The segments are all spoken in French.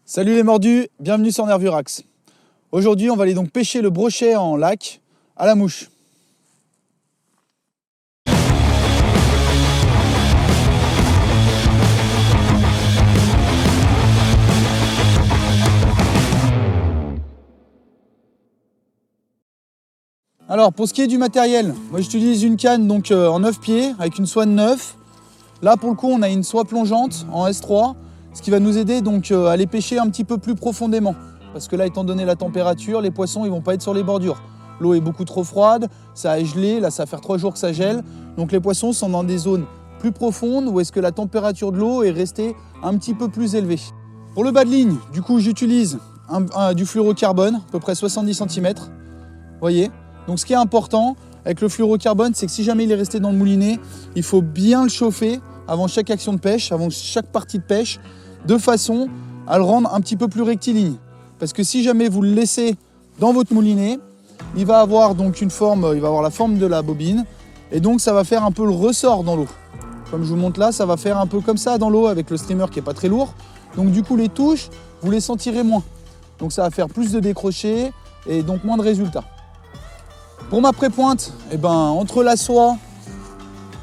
Salut les mordus, bienvenue sur Nervurax. Aujourd'hui, on va aller donc pêcher le brochet en lac à la mouche. Alors pour ce qui est du matériel, moi j'utilise une canne donc en 9 pieds avec une soie de 9. Là pour le coup on a une soie plongeante en S3, ce qui va nous aider donc à aller pêcher un petit peu plus profondément. Parce que là étant donné la température, les poissons ils vont pas être sur les bordures. L'eau est beaucoup trop froide, ça a gelé, là ça va faire 3 jours que ça gèle. Donc les poissons sont dans des zones plus profondes où est-ce que la température de l'eau est restée un petit peu plus élevée. Pour le bas de ligne, du coup j'utilise du fluorocarbone, à peu près 70 cm. Vous voyez ? Donc ce qui est important avec le fluorocarbone, c'est que si jamais il est resté dans le moulinet, il faut bien le chauffer avant chaque action de pêche, avant chaque partie de pêche, de façon à le rendre un petit peu plus rectiligne. Parce que si jamais vous le laissez dans votre moulinet, il va avoir donc une forme, il va avoir la forme de la bobine, et donc ça va faire un peu le ressort dans l'eau. Comme je vous montre là, ça va faire un peu comme ça dans l'eau avec le streamer qui n'est pas très lourd. Donc du coup les touches, vous les sentirez moins. Donc ça va faire plus de décrochés et donc moins de résultats. Pour ma pré-pointe, entre la soie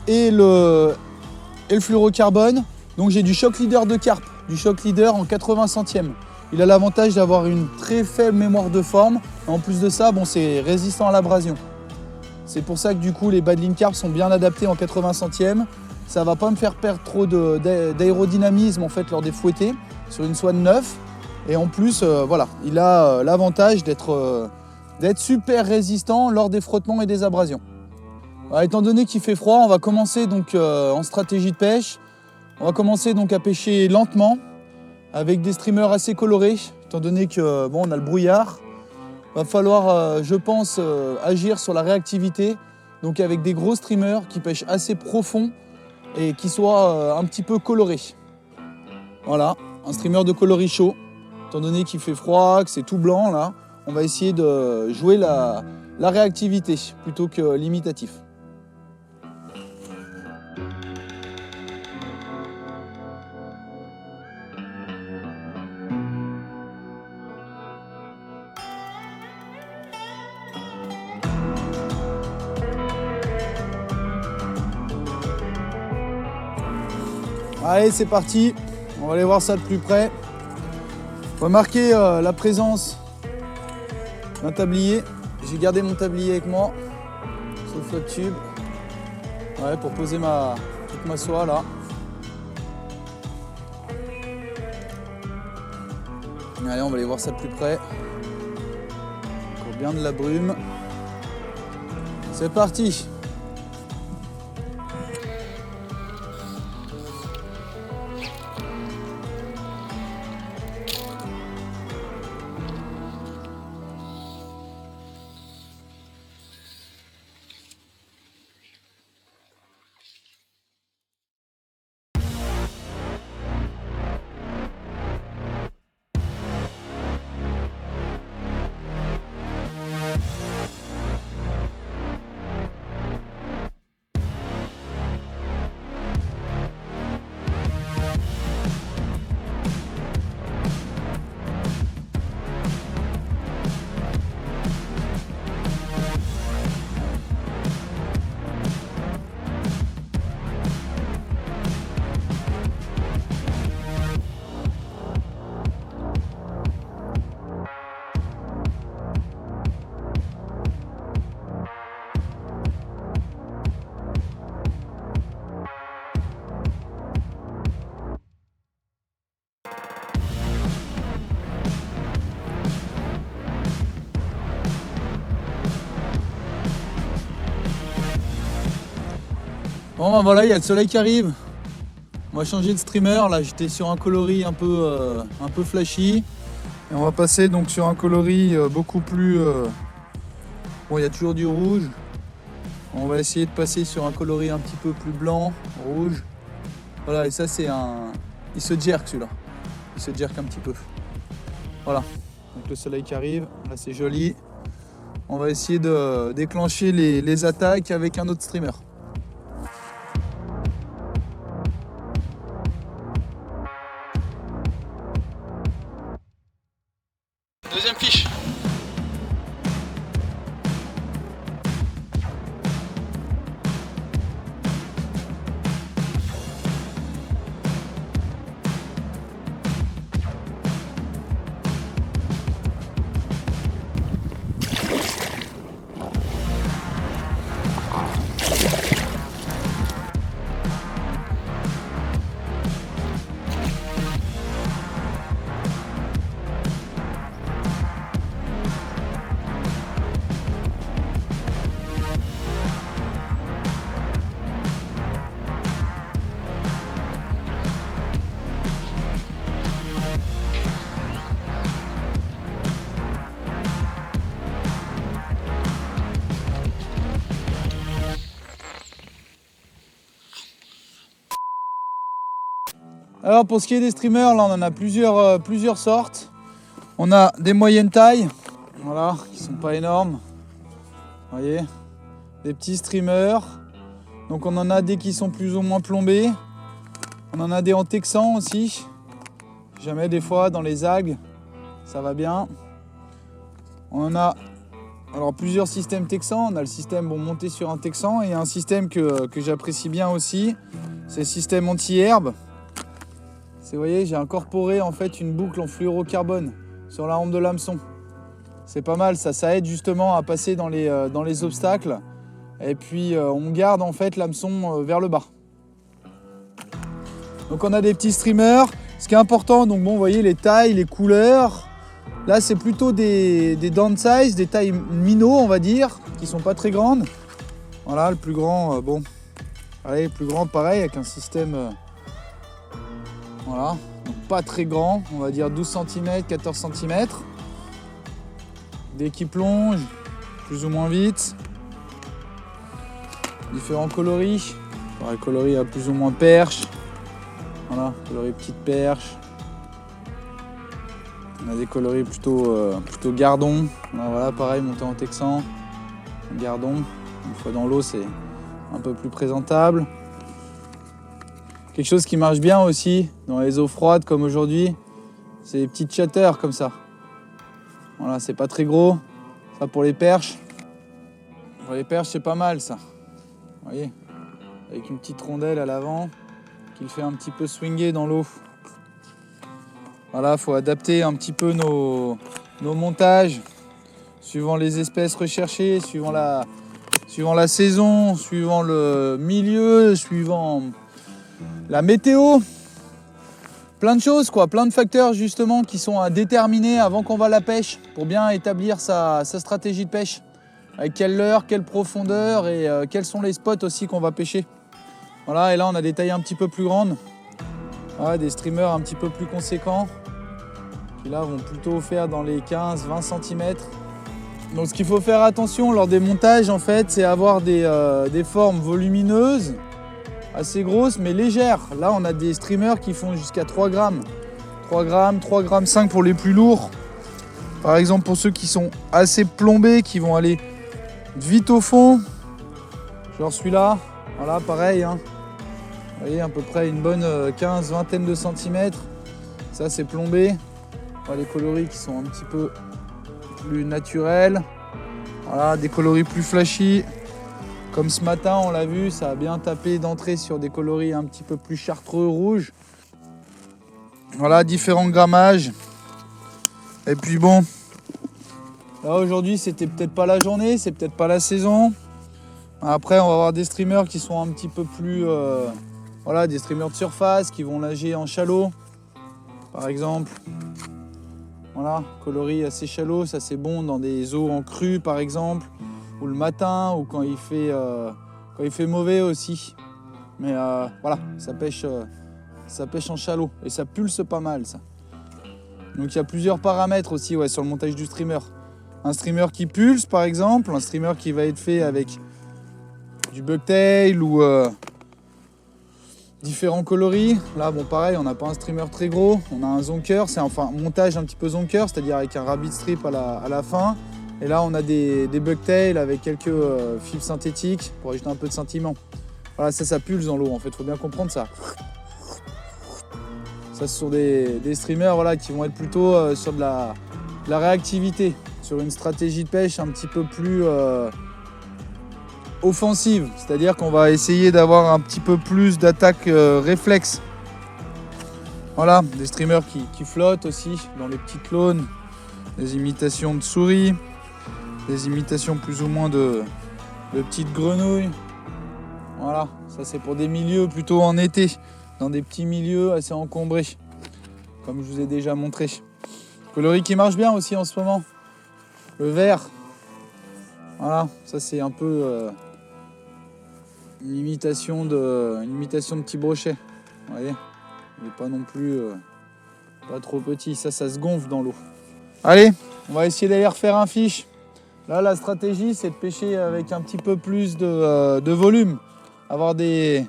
et le fluorocarbone, donc j'ai du Shock Leader de carpe, du Shock Leader en 80 centièmes. Il a l'avantage d'avoir une très faible mémoire de forme. Et en plus de ça, c'est résistant à l'abrasion. C'est pour ça que du coup les bas de ligne carpe sont bien adaptés en 80 centièmes. Ça ne va pas me faire perdre trop d'aérodynamisme en fait lors des fouettés sur une soie de 9. Et en plus, il a l'avantage d'être super résistant lors des frottements et des abrasions. Alors, étant donné qu'il fait froid, on va commencer donc en stratégie de pêche. On va commencer donc à pêcher lentement avec des streamers assez colorés, étant donné que on a le brouillard. Va falloir, je pense, agir sur la réactivité, donc avec des gros streamers qui pêchent assez profond et qui soient un petit peu colorés. Voilà, un streamer de coloris chaud, étant donné qu'il fait froid, que c'est tout blanc là. On va essayer de jouer la réactivité plutôt que l'imitatif. Allez, c'est parti. On va aller voir ça de plus près. Remarquez la présence d'un tablier. J'ai gardé mon tablier avec moi, sauf le tube, pour poser toute ma soie là. Allez, on va aller voir ça de plus près. Encore bien de la brume. C'est parti. Bon voilà, il y a le soleil qui arrive. On va changer de streamer. Là j'étais sur un coloris un peu flashy. Et on va passer donc sur un coloris beaucoup plus... il y a toujours du rouge. On va essayer de passer sur un coloris un petit peu plus blanc, rouge. Voilà, et ça c'est un... Il se jerk celui-là. Il se jerk un petit peu. Voilà. Donc le soleil qui arrive, là c'est joli. On va essayer de déclencher les attaques avec un autre streamer. Deuxième fiche. Alors pour ce qui est des streamers, là on en a plusieurs sortes. On a des moyennes tailles, voilà, qui sont pas énormes. Vous voyez, des petits streamers. Donc on en a des qui sont plus ou moins plombés. On en a des en texan aussi. Jamais des fois dans les algues, ça va bien. On en a alors plusieurs systèmes texans. On a le système monté sur un texan et un système que j'apprécie bien aussi. C'est le système anti-herbe. Vous voyez, j'ai incorporé en fait une boucle en fluorocarbone sur la hampe de l'hameçon. C'est pas mal, ça aide justement à passer dans les obstacles. Et puis on garde en fait l'hameçon vers le bas. Donc on a des petits streamers. Ce qui est important, donc bon, vous voyez les tailles, les couleurs. Là c'est plutôt des downsize, des tailles minot on va dire, qui sont pas très grandes. Voilà, le plus grand, bon, allez, le plus grand pareil avec un système... Voilà, donc pas très grand, on va dire 12 cm, 14 cm. Des qui plongent plus ou moins vite. Différents coloris. Alors, les coloris à plus ou moins perche. Voilà, coloris petite perche. On a des coloris plutôt gardon. Voilà, pareil, monté en texan. Gardon. Une fois dans l'eau, c'est un peu plus présentable. Quelque chose qui marche bien aussi dans les eaux froides comme aujourd'hui, c'est les petites chatters comme ça. Voilà, c'est pas très gros. Ça pour les perches. Pour les perches, c'est pas mal ça. Vous voyez, avec une petite rondelle à l'avant qui le fait un petit peu swinger dans l'eau. Voilà, faut adapter un petit peu nos montages suivant les espèces recherchées, suivant la saison, suivant le milieu, suivant la météo, plein de choses quoi, plein de facteurs justement qui sont à déterminer avant qu'on va à la pêche pour bien établir sa stratégie de pêche. Avec quelle leurre, quelle profondeur et quels sont les spots aussi qu'on va pêcher. Voilà, et là on a des tailles un petit peu plus grandes, voilà, des streamers un petit peu plus conséquents qui là vont plutôt faire dans les 15-20 cm. Donc ce qu'il faut faire attention lors des montages en fait, c'est avoir des formes volumineuses, assez grosses mais légères. Là on a des streamers qui font jusqu'à 3 grammes. 3 grammes, 3 grammes 5 pour les plus lourds. Par exemple pour ceux qui sont assez plombés, qui vont aller vite au fond. Genre celui-là, voilà pareil. Hein. Vous voyez à peu près une bonne 15-20 de centimètres. Ça c'est plombé. Voilà, les coloris qui sont un petit peu plus naturels. Voilà, des coloris plus flashy. Comme ce matin, on l'a vu, ça a bien tapé d'entrée sur des coloris un petit peu plus chartreux rouges. Voilà, différents grammages. Et puis bon, là aujourd'hui, c'était peut-être pas la journée, c'est peut-être pas la saison. Après, on va avoir des streamers qui sont un petit peu plus... voilà, des streamers de surface qui vont nager en chalot, par exemple. Voilà, coloris assez shallow, ça c'est bon dans des eaux en crue, par exemple. Ou le matin, ou quand il fait mauvais aussi. Mais voilà, ça pêche en chalot et ça pulse pas mal ça. Donc il y a plusieurs paramètres aussi ouais, sur le montage du streamer. Un streamer qui pulse par exemple, un streamer qui va être fait avec du bucktail ou différents coloris. Là bon pareil, on n'a pas un streamer très gros, on a un zonker, c'est enfin un montage un petit peu zonker, c'est-à-dire avec un rabbit strip à la fin. Et là, on a des bucktails avec quelques fibres synthétiques pour ajouter un peu de scintillement. Voilà, ça pulse dans l'eau, en fait, il faut bien comprendre ça. Ça, ce sont des streamers voilà, qui vont être plutôt sur de la réactivité, sur une stratégie de pêche un petit peu plus offensive. C'est-à-dire qu'on va essayer d'avoir un petit peu plus d'attaque réflexe. Voilà, des streamers qui flottent aussi dans les petits clones, des imitations de souris, des imitations plus ou moins de petites grenouilles. Voilà, ça c'est pour des milieux plutôt en été, dans des petits milieux assez encombrés, comme je vous ai déjà montré. Coloris qui marche bien aussi en ce moment, le vert. Voilà, ça c'est un peu une imitation de petit brochet. Vous voyez, il n'est pas non plus pas trop petit, ça se gonfle dans l'eau. Allez, on va essayer d'aller refaire un fiche. Là, la stratégie, c'est de pêcher avec un petit peu plus de volume. Avoir des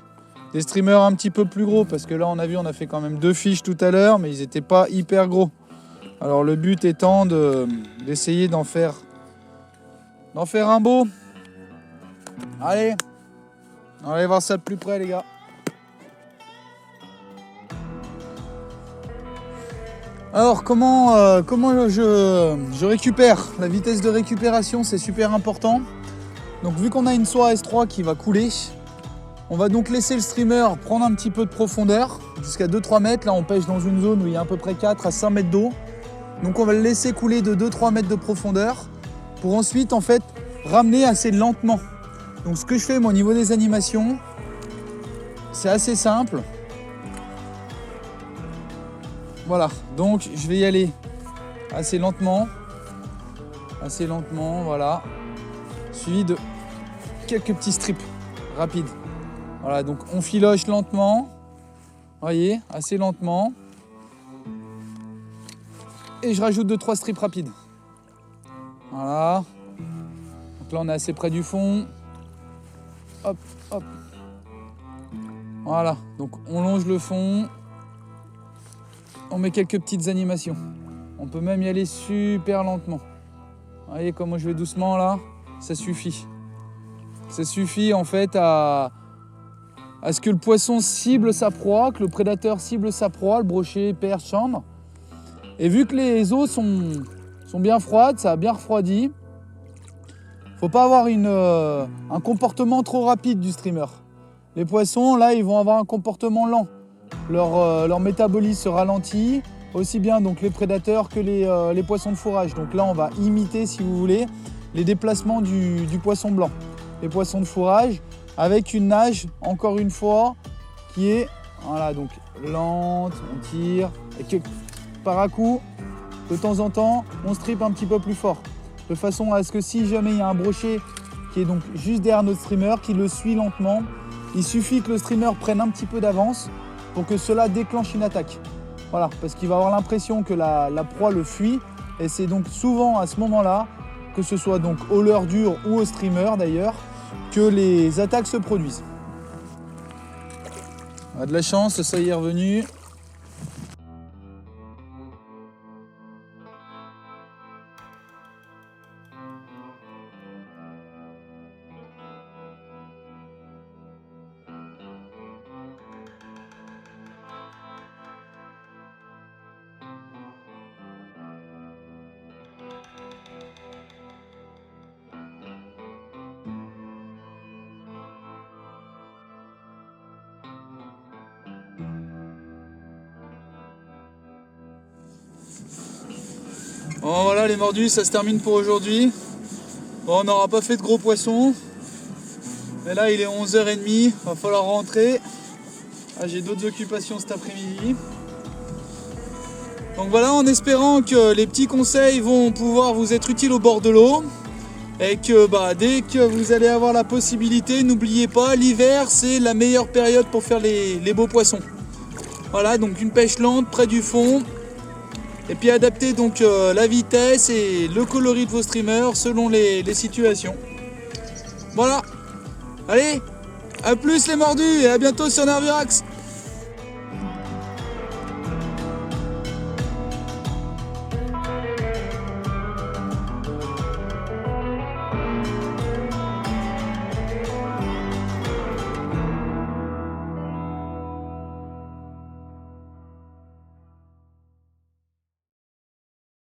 streamers un petit peu plus gros. Parce que là, on a vu, on a fait quand même 2 fiches tout à l'heure, mais ils n'étaient pas hyper gros. Alors, le but étant d'essayer d'en faire un beau. Allez, on va aller voir ça de plus près, les gars. Alors comment je récupère? La vitesse de récupération, c'est super important. Donc vu qu'on a une soie S3 qui va couler, on va donc laisser le streamer prendre un petit peu de profondeur, jusqu'à 2-3 mètres. Là on pêche dans une zone où il y a à peu près 4 à 5 mètres d'eau. Donc on va le laisser couler de 2-3 mètres de profondeur pour ensuite en fait ramener assez lentement. Donc ce que je fais moi au niveau des animations, c'est assez simple. Voilà, donc je vais y aller assez lentement, voilà, suivi de quelques petits strips rapides. Voilà, donc on filoche lentement, voyez, assez lentement, et je rajoute 2-3 strips rapides. Voilà, donc là on est assez près du fond, hop, hop, voilà, donc on longe le fond. On met quelques petites animations. On peut même y aller super lentement. Vous voyez comment je vais doucement là? Ça suffit. Ça suffit en fait à ce que le poisson cible sa proie, que le prédateur cible sa proie, le brochet, perche, chanvre. Et vu que les eaux sont bien froides, ça a bien refroidi, faut pas avoir un comportement trop rapide du streamer. Les poissons là, ils vont avoir un comportement lent. Leur métabolisme se ralentit, aussi bien donc les prédateurs que les poissons de fourrage. Donc là, on va imiter, si vous voulez, les déplacements du poisson blanc. Les poissons de fourrage, avec une nage, encore une fois, qui est voilà, donc lente, on tire, et que par à coup, de temps en temps, on strip un petit peu plus fort. De façon à ce que si jamais il y a un brochet qui est donc juste derrière notre streamer, qui le suit lentement, il suffit que le streamer prenne un petit peu d'avance pour que cela déclenche une attaque. Voilà, parce qu'il va avoir l'impression que la proie le fuit, et c'est donc souvent à ce moment-là, que ce soit donc au leurre dur ou au streamer d'ailleurs, que les attaques se produisent. On a de la chance, ça y est revenu. Bon voilà les mordus, ça se termine pour aujourd'hui. Bon, on n'aura pas fait de gros poissons. Mais là il est 11h30, va falloir rentrer. Ah, j'ai d'autres occupations cet après-midi. Donc voilà, en espérant que les petits conseils vont pouvoir vous être utiles au bord de l'eau. Et que dès que vous allez avoir la possibilité, n'oubliez pas, l'hiver c'est la meilleure période pour faire les beaux poissons. Voilà, donc une pêche lente près du fond. Et puis adaptez donc la vitesse et le coloris de vos streamers selon les situations. Voilà. Allez, à plus les mordus et à bientôt sur Nervurax.